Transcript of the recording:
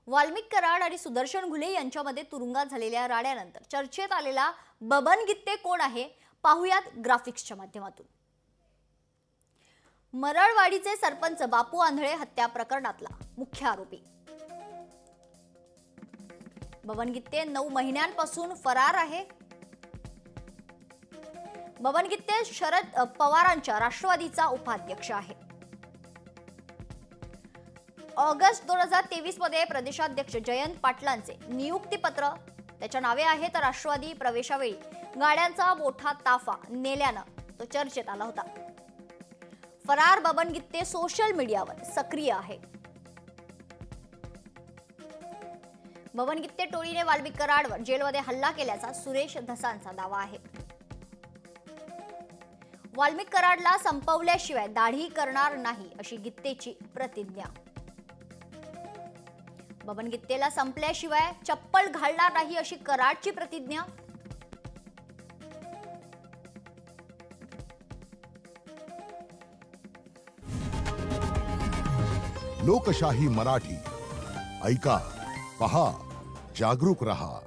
वाल्मिक कराड आणि सुदर्शन घुले यांच्यामध्ये तुरुंगात झालेल्या राड्यानंतर चर्चेत आलेला बबन गित्ते कोण आहे पाहुयात ग्राफिक्सच्या माध्यमातून। मरळवाडीचे सरपंच बापू आंधळे हत्या प्रकरणातला मुख्य आरोपी बबन गित्ते 9 महिन्यांपासून फरार आहे। बबन गित्ते शरद पवारांच्या राष्ट्रवादीचा उपाध्यक्ष आहे। ऑगस्ट 2023 मध्ये प्रदेशाध्यक्ष जयंत पाटलांचे नियुक्तीपत्र त्याच्या नावे आहे, तर राष्ट्रवादी प्रवेशावेळी गाड्यांचा मोठा ताफा नेल्यानं तो चर्चेत आला होता। फरार बबन गित्ते सोशल मीडियावर सक्रिय आहे। बबन गित्ते टोळीने वाल्मिक कराडवर जेलमध्ये हल्ला केल्याचा सुरेश धसांचा दावा आहे। वाल्मिक कराडला संपवल्याशिवाय दाढी करणार नाही अशी गित्तेची प्रतिज्ञा। बबन गित्तेला संपल्याशिवाय चप्पल घालणार नाही अशी कराडची प्रतिज्ञा। लोकशाही मराठी ऐका, पहा, जागरूक रहा।